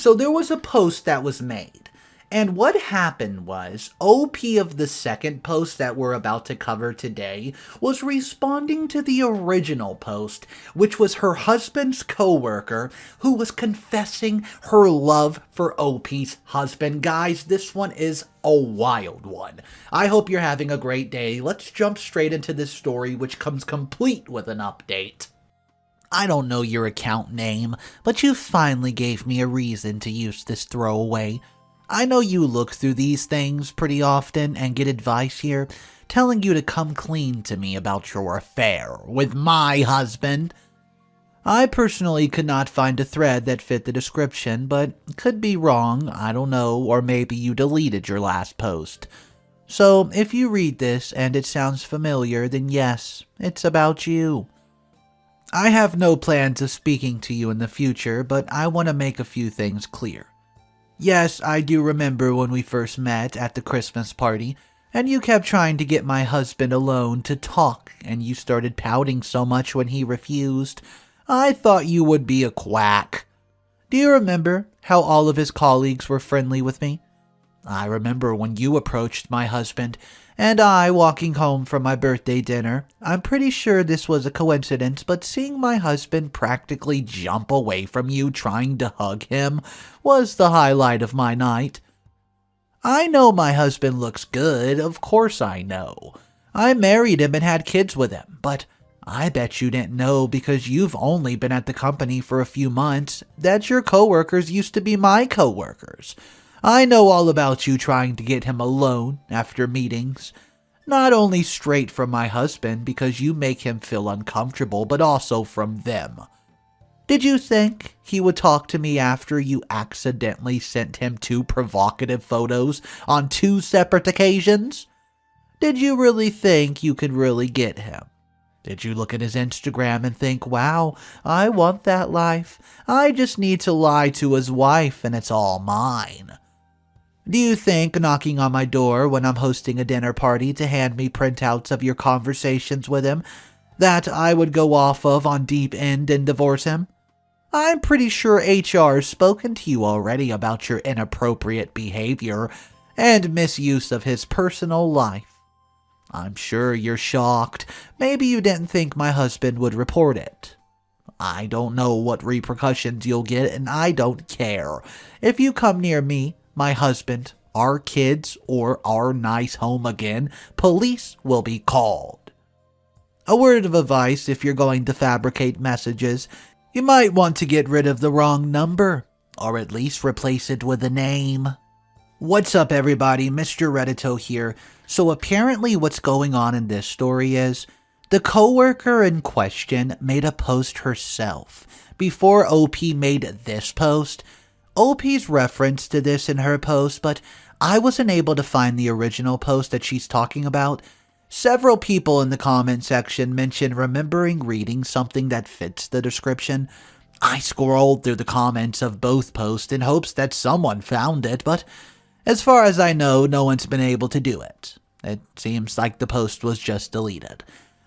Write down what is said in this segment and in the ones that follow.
So there was a post that was made. And what happened was, OP of the second post that we're about to cover today was responding to the original post, which was her husband's coworker who was confessing her love for OP's husband. Guys, this one is a wild one. I hope you're having a great day. Let's jump straight into this story, which comes complete with an update. I don't know your account name, but you finally gave me a reason to use this throwaway. I know you look through these things pretty often and get advice here, telling you to come clean to me about your affair with my husband. I personally could not find a thread that fit the description, but could be wrong, I don't know, or maybe you deleted your last post. So if you read this and it sounds familiar, then yes, it's about you. I have no plans of speaking to you in the future, but I want to make a few things clear. Yes, I do remember when we first met at the Christmas party, and you kept trying to get my husband alone to talk, and you started pouting so much when he refused. I thought you would be a quack. Do you remember how all of his colleagues were friendly with me? I remember when you approached my husband, and I walking home from my birthday dinner. I'm pretty sure this was a coincidence, but seeing my husband practically jump away from you trying to hug him was the highlight of my night. I know my husband looks good, of course I know. I married him and had kids with him, but I bet you didn't know because you've only been at the company for a few months that your coworkers used to be my coworkers. I know all about you trying to get him alone after meetings. Not only straight from my husband because you make him feel uncomfortable, but also from them. Did you think he would talk to me after you accidentally sent him 2 provocative photos on 2 separate occasions? Did you really think you could really get him? Did you look at his Instagram and think, wow, I want that life. I just need to lie to his wife and it's all mine. Do you think knocking on my door when I'm hosting a dinner party to hand me printouts of your conversations with him that I would go off of on deep end and divorce him? I'm pretty sure HR's spoken to you already about your inappropriate behavior and misuse of his personal life. I'm sure you're shocked. Maybe you didn't think my husband would report it. I don't know what repercussions you'll get, and I don't care. If you come near me, my husband, our kids, or our nice home again, police will be called. A word of advice if you're going to fabricate messages, you might want to get rid of the wrong number, or at least replace it with a name. What's up everybody, Mr. Reddito here. So apparently what's going on in this story is, the coworker in question made a post herself. Before OP made this post, OP's reference to this in her post, but I wasn't able to find the original post that she's talking about. Several people in the comment section mentioned remembering reading something that fits the description. I scrolled through the comments of both posts in hopes that someone found it, but as far as I know, no one's been able to do it. It seems like the post was just deleted.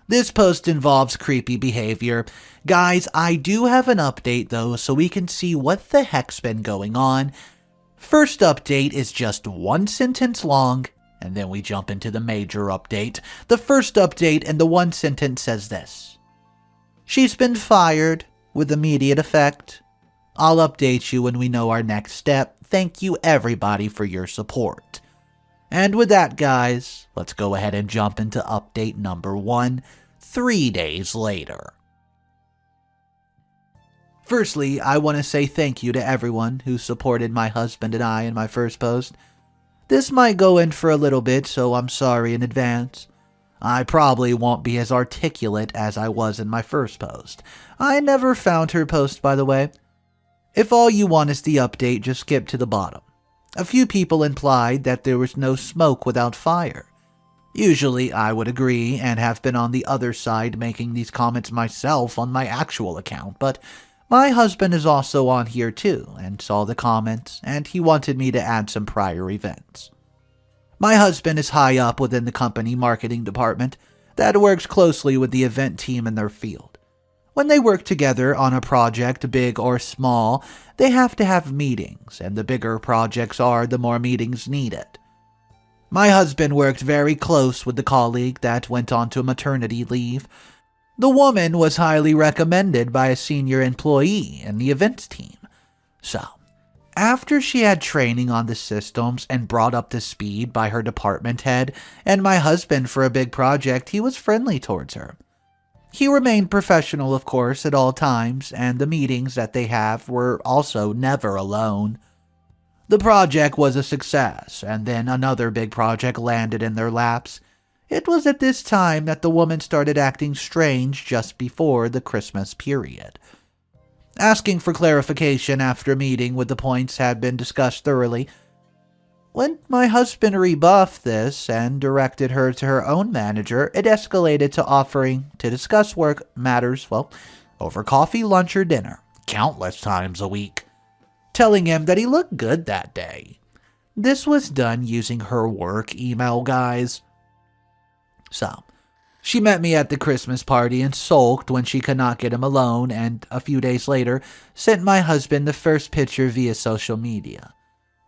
This post involves creepy behavior. Guys, I do have an update though, so we can see what the heck's been going on. First update is just 1 sentence long, and then we jump into the major update. The first update in the 1 sentence says this. She's been fired with immediate effect. I'll update you when we know our next step. Thank you everybody for your support. And with that, guys, let's go ahead and jump into update number 1, 3 days later. Firstly, I want to say thank you to everyone who supported my husband and I in my first post. This might go in for a little bit, so I'm sorry in advance. I probably won't be as articulate as I was in my first post. I never found her post, by the way. If all you want is the update, just skip to the bottom. A few people implied that there was no smoke without fire. Usually I would agree and have been on the other side making these comments myself on my actual account, but my husband is also on here too and saw the comments, and he wanted me to add some prior events. My husband is high up within the company marketing department that works closely with the event team in their field. When they work together on a project, big or small, they have to have meetings, and the bigger projects are, the more meetings needed. My husband worked very close with the colleague that went on to maternity leave. The woman was highly recommended by a senior employee in the events team. So, after she had training on the systems and brought up to speed by her department head and my husband for a big project, he was friendly towards her. He remained professional, of course, at all times, and the meetings that they have were also never alone. The project was a success, and then another big project landed in their laps. It was at this time that the woman started acting strange just before the Christmas period. Asking for clarification after meeting with the points had been discussed thoroughly. When my husband rebuffed this and directed her to her own manager, it escalated to offering to discuss work matters, over coffee, lunch, or dinner, countless times a week, telling him that he looked good that day. This was done using her work email, guys. So, she met me at the Christmas party and sulked when she could not get him alone, and a few days later, sent my husband the first picture via social media.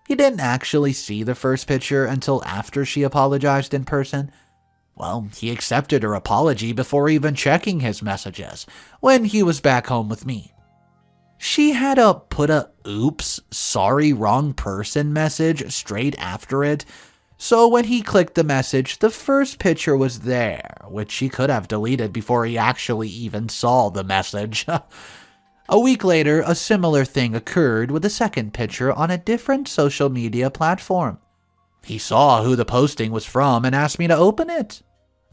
He didn't actually see the first picture until after she apologized in person. Well, he accepted her apology before even checking his messages when he was back home with me. She had put a "oops, sorry, wrong person" message straight after it, so when he clicked the message, the first picture was there, which she could have deleted before he actually even saw the message. A week later, a similar thing occurred with a second picture on a different social media platform. He saw who the posting was from and asked me to open it.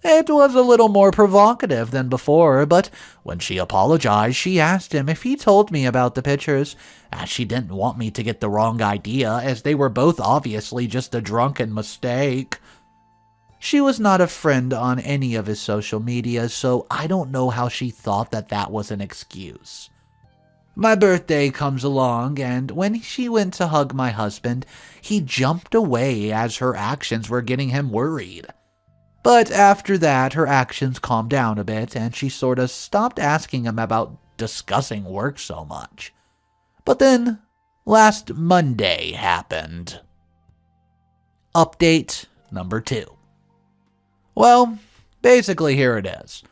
It was a little more provocative than before, but when she apologized, she asked him if he told me about the pictures, as she didn't want me to get the wrong idea, as they were both obviously just a drunken mistake. She was not a friend on any of his social media, so I don't know how she thought that was an excuse. My birthday comes along, and when she went to hug my husband, he jumped away as her actions were getting him worried. But after that, her actions calmed down a bit, and she sort of stopped asking him about discussing work so much. But then, last Monday happened. Update number 2. Well, basically here it is.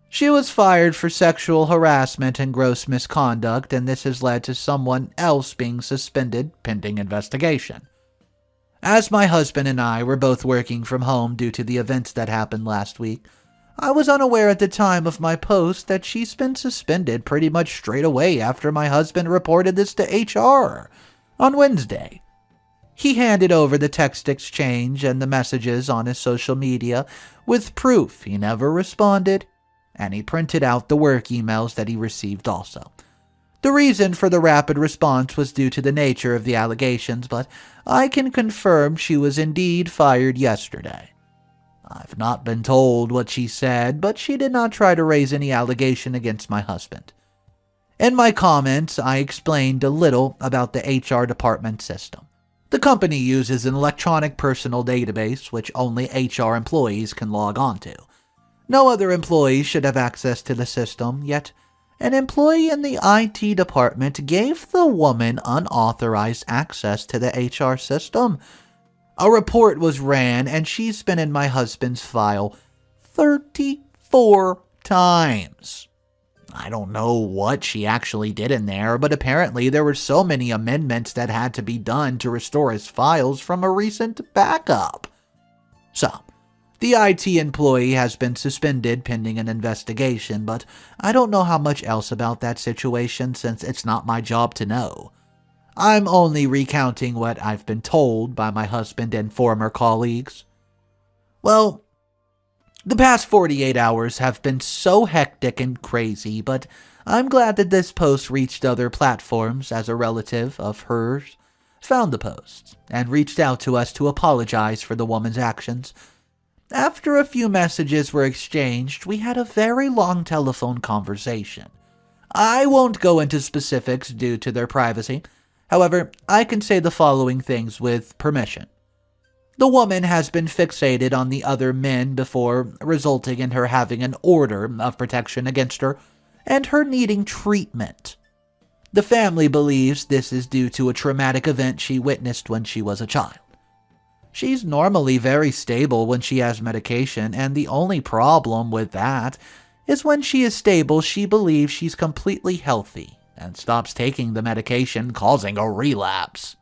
She was fired for sexual harassment and gross misconduct, and this has led to someone else being suspended pending investigation. As my husband and I were both working from home due to the events that happened last week, I was unaware at the time of my post that she's been suspended pretty much straight away after my husband reported this to HR on Wednesday. He handed over the text exchange and the messages on his social media with proof he never responded, and he printed out the work emails that he received also. The reason for the rapid response was due to the nature of the allegations, but I can confirm she was indeed fired yesterday. I've not been told what she said, but she did not try to raise any allegation against my husband. In my comments, I explained a little about the HR department system. The company uses an electronic personal database which only HR employees can log onto. No other employees should have access to the system, yet an employee in the IT department gave the woman unauthorized access to the HR system. A report was ran, and she's been in my husband's file 34 times. I don't know what she actually did in there, but apparently there were so many amendments that had to be done to restore his files from a recent backup. So, the IT employee has been suspended pending an investigation, but I don't know how much else about that situation since it's not my job to know. I'm only recounting what I've been told by my husband and former colleagues. Well, the past 48 hours have been so hectic and crazy, but I'm glad that this post reached other platforms as a relative of hers found the post and reached out to us to apologize for the woman's actions. After a few messages were exchanged, we had a very long telephone conversation. I won't go into specifics due to their privacy. However, I can say the following things with permission. The woman has been fixated on the other men before, resulting in her having an order of protection against her, and her needing treatment. The family believes this is due to a traumatic event she witnessed when she was a child. She's normally very stable when she has medication, and the only problem with that is when she is stable, she believes she's completely healthy and stops taking the medication, causing a relapse.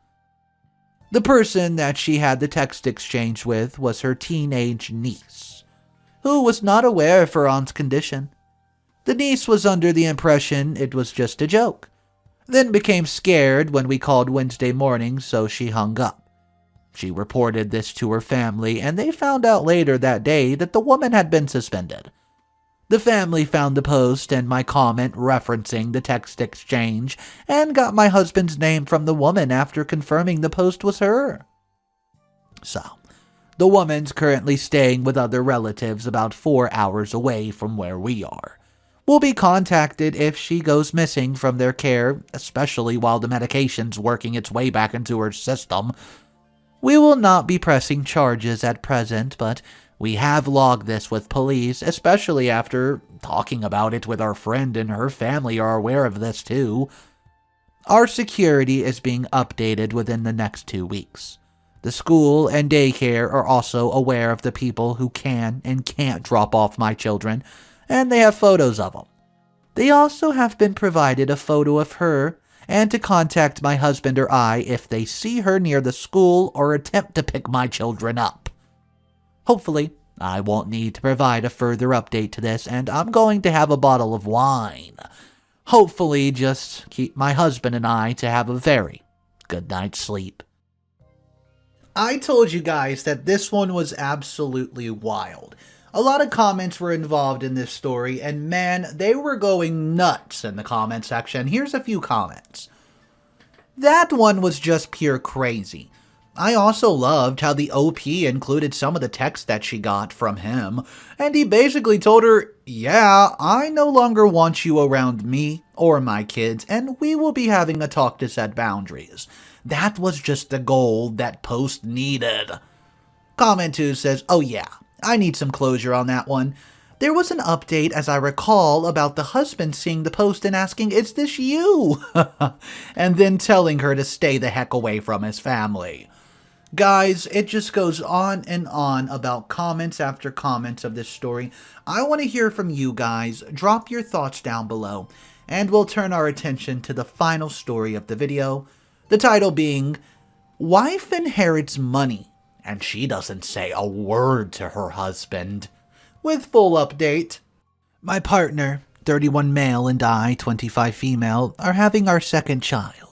The person that she had the text exchange with was her teenage niece, who was not aware of her aunt's condition. The niece was under the impression it was just a joke, then became scared when we called Wednesday morning, so she hung up. She reported this to her family, and they found out later that day that the woman had been suspended. The family found the post and my comment referencing the text exchange and got my husband's name from the woman after confirming the post was her. So, the woman's currently staying with other relatives about 4 hours away from where we are. Will be contacted if she goes missing from their care, especially while the medication's working its way back into her system. We will not be pressing charges at present, but we have logged this with police, especially after talking about it with our friend, and her family are aware of this too. Our security is being updated within the next 2 weeks. The school and daycare are also aware of the people who can and can't drop off my children, and they have photos of them. They also have been provided a photo of her and to contact my husband or I if they see her near the school or attempt to pick my children up. Hopefully, I won't need to provide a further update to this, and I'm going to have a bottle of wine. Hopefully, just keep my husband and I to have a very good night's sleep. I told you guys that this one was absolutely wild. A lot of comments were involved in this story, and man, they were going nuts in the comment section. Here's a few comments. That one was just pure crazy. I also loved how the OP included some of the text that she got from him, and he basically told her, yeah, I no longer want you around me or my kids, and we will be having a talk to set boundaries. That was just the goal that post needed. Comment 2 says, oh yeah, I need some closure on that one. There was an update, as I recall, about the husband seeing the post and asking, is this you? And then telling her to stay the heck away from his family. Guys, it just goes on and on about comments after comments of this story. I want to hear from you guys. Drop your thoughts down below, and we'll turn our attention to the final story of the video. The title being, Wife Inherits Money, and she doesn't say a word to her husband. With full update. My partner, 31 male, and I, 25 female, are having our second child.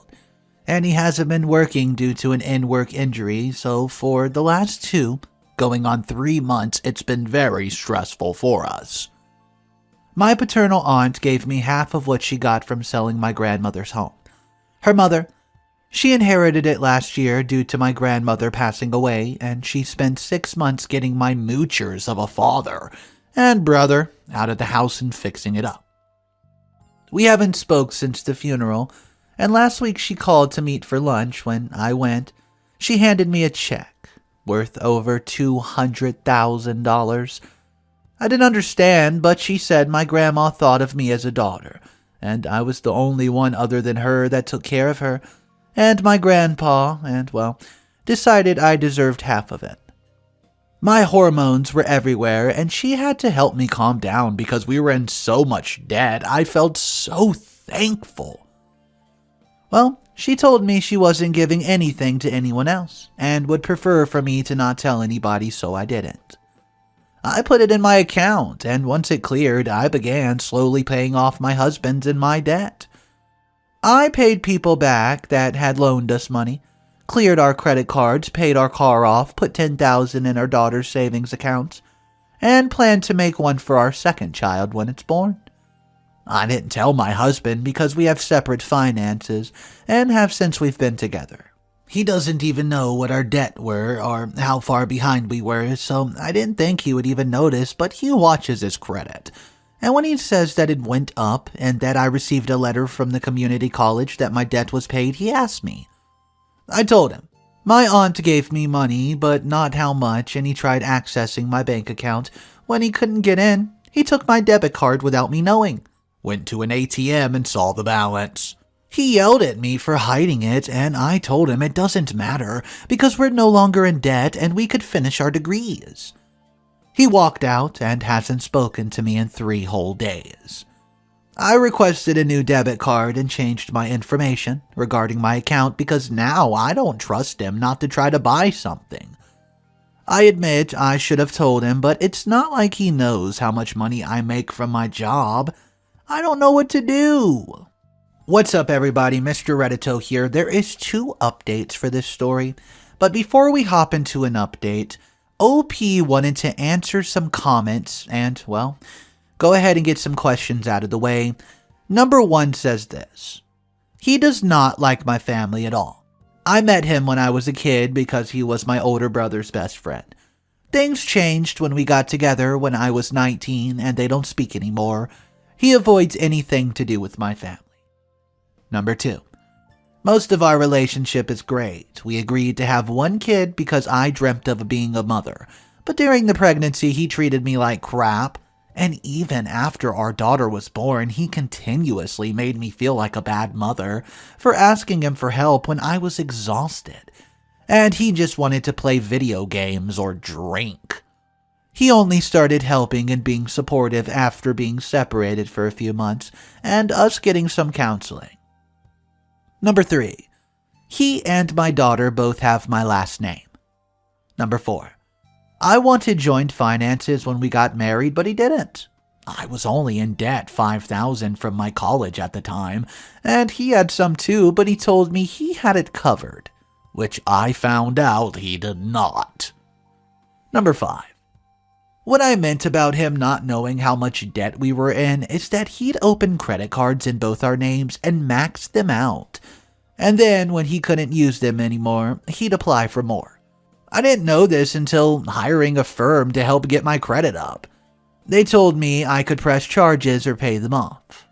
And he hasn't been working due to an in-work injury, so for the last 2, going on 3 months, it's been very stressful for us. My paternal aunt gave me half of what she got from selling my grandmother's home. Her mother, she inherited it last year due to my grandmother passing away, and she spent 6 months getting my moochers of a father and brother out of the house and fixing it up. We haven't spoke since the funeral, and last week she called to meet for lunch. When I went, she handed me a check worth over $200,000. I didn't understand, but she said my grandma thought of me as a daughter, and I was the only one other than her that took care of her. And my grandpa, and well, decided I deserved half of it. My hormones were everywhere, and she had to help me calm down because we were in so much debt. I felt so thankful. Well, she told me she wasn't giving anything to anyone else, and would prefer for me to not tell anybody, so I didn't. I put it in my account, and once it cleared, I began slowly paying off my husband's and my debt. I paid people back that had loaned us money, cleared our credit cards, paid our car off, put $10,000 in our daughter's savings accounts, and planned to make one for our second child when it's born. I didn't tell my husband because we have separate finances and have since we've been together. He doesn't even know what our debt were or how far behind we were, so I didn't think he would even notice, but he watches his credit. And when he says that it went up and that I received a letter from the community college that my debt was paid, he asked me. I told him. My aunt gave me money, but not how much, and he tried accessing my bank account. When he couldn't get in, he took my debit card without me knowing. Went to an ATM and saw the balance. He yelled at me for hiding it, and I told him it doesn't matter because we're no longer in debt and we could finish our degrees. He walked out and hasn't spoken to me in 3 whole days. I requested a new debit card and changed my information regarding my account because now I don't trust him not to try to buy something. I admit I should have told him, but it's not like he knows how much money I make from my job. I don't know what to do. What's up, everybody? Mr. Reddito here. There is 2 updates for this story, but before we hop into an update, OP wanted to answer some comments and, well, go ahead and get some questions out of the way. Number 1 says this: he does not like my family at all. I met him when I was a kid because he was my older brother's best friend. Things changed when we got together when I was 19 and they don't speak anymore. He avoids anything to do with my family. Number 2. Most of our relationship is great. We agreed to have 1 kid because I dreamt of being a mother. But during the pregnancy, he treated me like crap. And even after our daughter was born, he continuously made me feel like a bad mother for asking him for help when I was exhausted. And he just wanted to play video games or drink. He only started helping and being supportive after being separated for a few months and us getting some counseling. Number 3. He and my daughter both have my last name. Number 4. I wanted joint finances when we got married, but he didn't. I was only in debt $5,000 from my college at the time, and he had some too, but he told me he had it covered, which I found out he did not. Number 5. What I meant about him not knowing how much debt we were in is that he'd open credit cards in both our names and max them out. And then when he couldn't use them anymore, he'd apply for more. I didn't know this until hiring a firm to help get my credit up. They told me I could press charges or pay them off.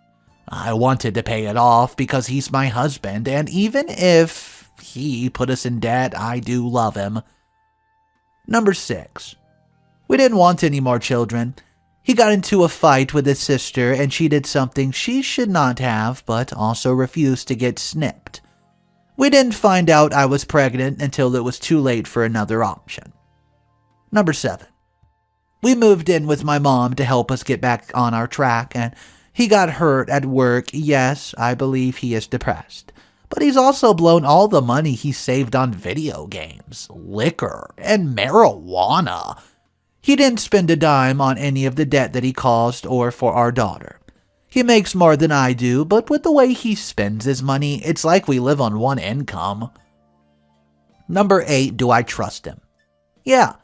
I wanted to pay it off because he's my husband, and even if he put us in debt, I do love him. Number 6. We didn't want any more children. He got into a fight with his sister and she did something she should not have, but also refused to get snipped. We didn't find out I was pregnant until it was too late for another option. Number 7. We moved in with my mom to help us get back on our track, and he got hurt at work. Yes, I believe he is depressed. But he's also blown all the money he saved on video games, liquor, and marijuana. He didn't spend a dime on any of the debt that he caused or for our daughter. He makes more than I do, but with the way he spends his money, it's like we live on 1 income. Number 8, do I trust him? Yeah,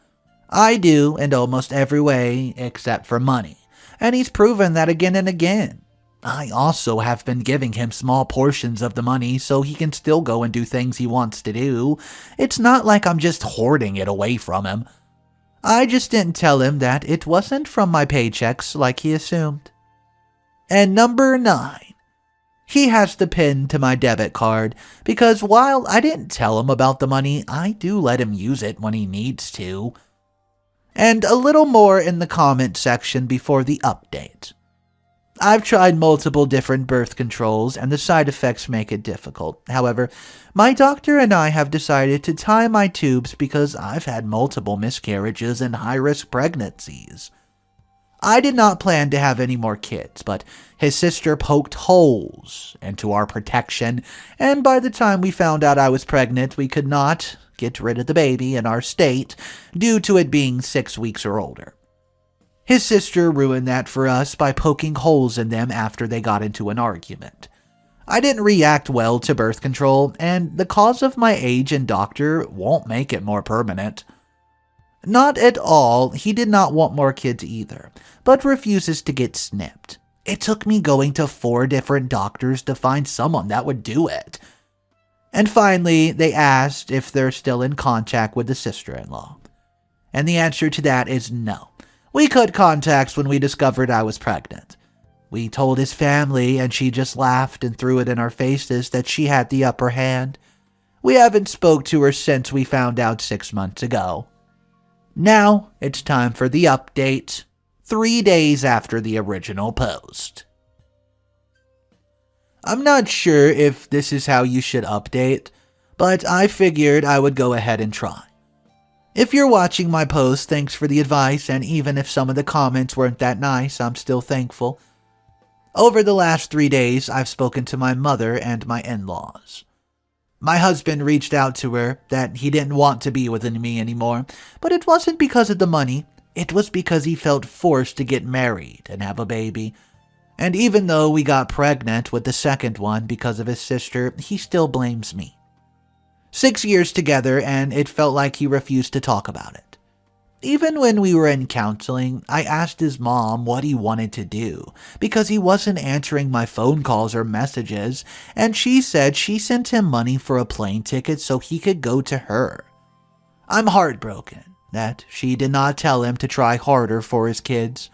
I do in almost every way except for money, and he's proven that again and again. I also have been giving him small portions of the money so he can still go and do things he wants to do. It's not like I'm just hoarding it away from him. I just didn't tell him that it wasn't from my paychecks like he assumed. And number 9, he has the PIN to my debit card because while I didn't tell him about the money, I do let him use it when he needs to. And a little more in the comment section before the update. I've tried multiple different birth controls and the side effects make it difficult. However, my doctor and I have decided to tie my tubes because I've had multiple miscarriages and high-risk pregnancies. I did not plan to have any more kids, but his sister poked holes into our protection, and by the time we found out I was pregnant, we could not get rid of the baby in our state due to it being 6 weeks or older. His sister ruined that for us by poking holes in them after they got into an argument. I didn't react well to birth control, and the cause of my age and doctor won't make it more permanent. Not at all, he did not want more kids either, but refuses to get snipped. It took me going to 4 different doctors to find someone that would do it. And finally, they asked if they're still in contact with the sister-in-law. And the answer to that is no. We cut contacts when we discovered I was pregnant. We told his family and she just laughed and threw it in our faces that she had the upper hand. We haven't spoke to her since we found out 6 months ago. Now it's time for the update, 3 days after the original post. I'm not sure if this is how you should update, but I figured I would go ahead and try. If you're watching my post, thanks for the advice, and even if some of the comments weren't that nice, I'm still thankful. Over the last 3 days, I've spoken to my mother and my in-laws. My husband reached out to her that he didn't want to be with me anymore, but it wasn't because of the money. It was because he felt forced to get married and have a baby. And even though we got pregnant with the second one because of his sister, he still blames me. 6 years together, and it felt like he refused to talk about it. Even when we were in counseling, I asked his mom what he wanted to do, because he wasn't answering my phone calls or messages, and she said she sent him money for a plane ticket so he could go to her. I'm heartbroken that she did not tell him to try harder for his kids.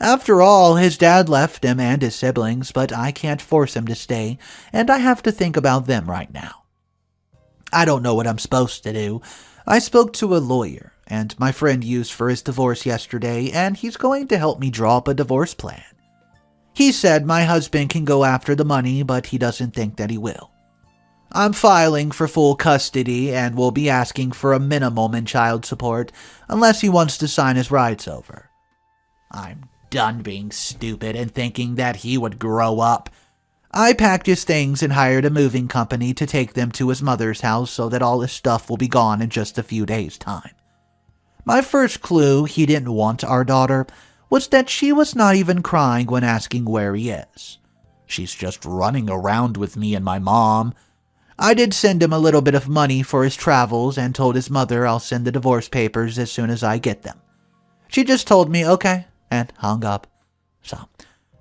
After all, his dad left him and his siblings, but I can't force him to stay, and I have to think about them right now. I don't know what I'm supposed to do. I spoke to a lawyer, and my friend used for his divorce yesterday, and he's going to help me draw up a divorce plan. He said my husband can go after the money, but he doesn't think that he will. I'm filing for full custody and will be asking for a minimum in child support unless he wants to sign his rights over. I'm done being stupid and thinking that he would grow up. I packed his things and hired a moving company to take them to his mother's house so that all his stuff will be gone in just a few days' time. My first clue he didn't want our daughter was that she was not even crying when asking where he is. She's just running around with me and my mom. I did send him a little bit of money for his travels and told his mother I'll send the divorce papers as soon as I get them. She just told me okay and hung up. So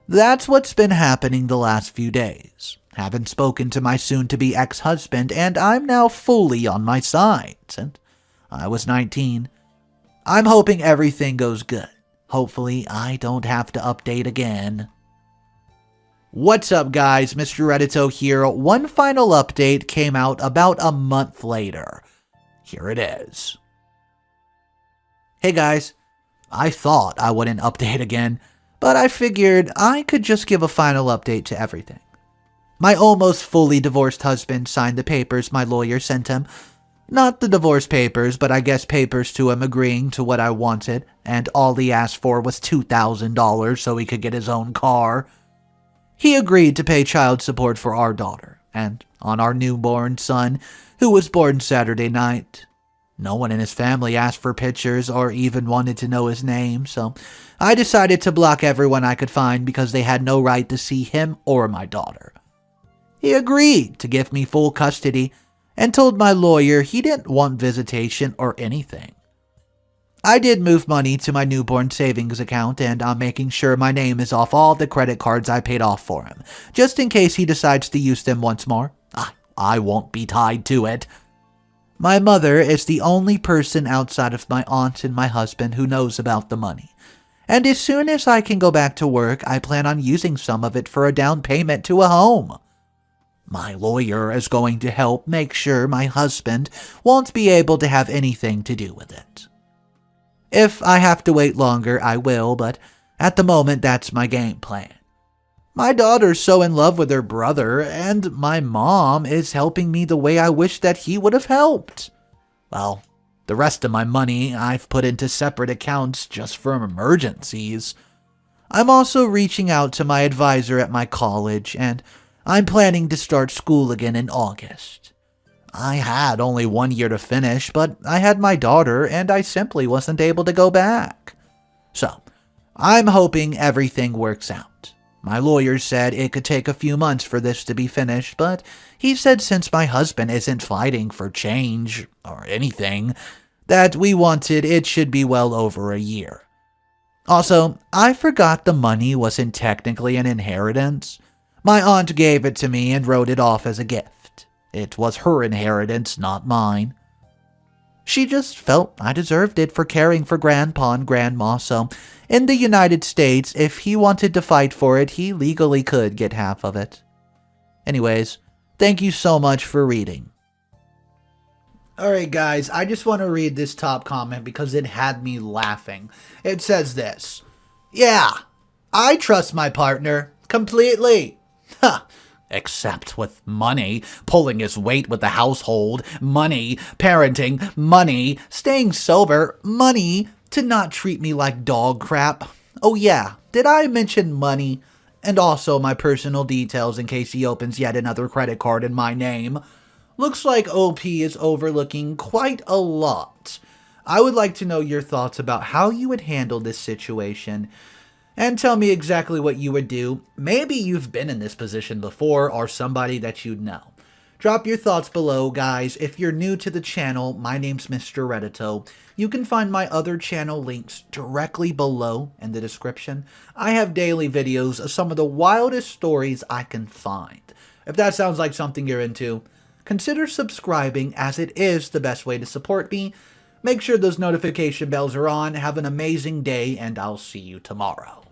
that's what's been happening the last few days. Haven't spoken to my soon-to-be ex-husband, and I'm now fully on my side, and I was 19. I'm hoping everything goes good. Hopefully, I don't have to update again. What's up, guys? Mr. Reddito here. One final update came out about a month later. Here it is. Hey, guys. I thought I wouldn't update again, but I figured I could just give a final update to everything. My almost fully divorced husband signed the papers my lawyer sent him. Not the divorce papers, but I guess papers to him agreeing to what I wanted, and all he asked for was $2,000 so he could get his own car. He agreed to pay child support for our daughter, and on our newborn son, who was born Saturday night. No one in his family asked for pictures or even wanted to know his name, so I decided to block everyone I could find because they had no right to see him or my daughter. He agreed to give me full custody and told my lawyer he didn't want visitation or anything. I did move money to my newborn savings account, and I'm making sure my name is off all the credit cards I paid off for him, just in case he decides to use them once more. I won't be tied to it. My mother is the only person outside of my aunt and my husband who knows about the money. And as soon as I can go back to work, I plan on using some of it for a down payment to a home. My lawyer is going to help make sure my husband won't be able to have anything to do with it. If I have to wait longer, I will, but at the moment, that's my game plan. My daughter's so in love with her brother, and my mom is helping me the way I wish that he would have helped. Well, the rest of my money I've put into separate accounts just for emergencies. I'm also reaching out to my advisor at my college, and I'm planning to start school again in August. I had only 1 year to finish, but I had my daughter, and I simply wasn't able to go back. So, I'm hoping everything works out. My lawyer said it could take a few months for this to be finished, but he said since my husband isn't fighting for change or anything, that we wanted it should be well over a year. Also, I forgot the money wasn't technically an inheritance. My aunt gave it to me and wrote it off as a gift. It was her inheritance, not mine. She just felt I deserved it for caring for Grandpa and Grandma, so in the United States, if he wanted to fight for it, he legally could get half of it. Anyways, thank you so much for reading. Alright guys, I just want to read this top comment because it had me laughing. It says this. Yeah, I trust my partner completely. Ha! except with money, pulling his weight with the household, money, parenting, money, staying sober, money, to not treat me like dog crap. Oh yeah, did I mention money? And also my personal details in case he opens yet another credit card in my name. Looks like OP is overlooking quite a lot. I would like to know your thoughts about how you would handle this situation. And tell me exactly what you would do. Maybe you've been in this position before or somebody that you know. Drop your thoughts below, guys. If you're new to the channel, my name's Mr. Reddito. You can find my other channel links directly below in the description. I have daily videos of some of the wildest stories I can find. If that sounds like something you're into, consider subscribing, as it is the best way to support me. Make sure those notification bells are on. Have an amazing day, and I'll see you tomorrow.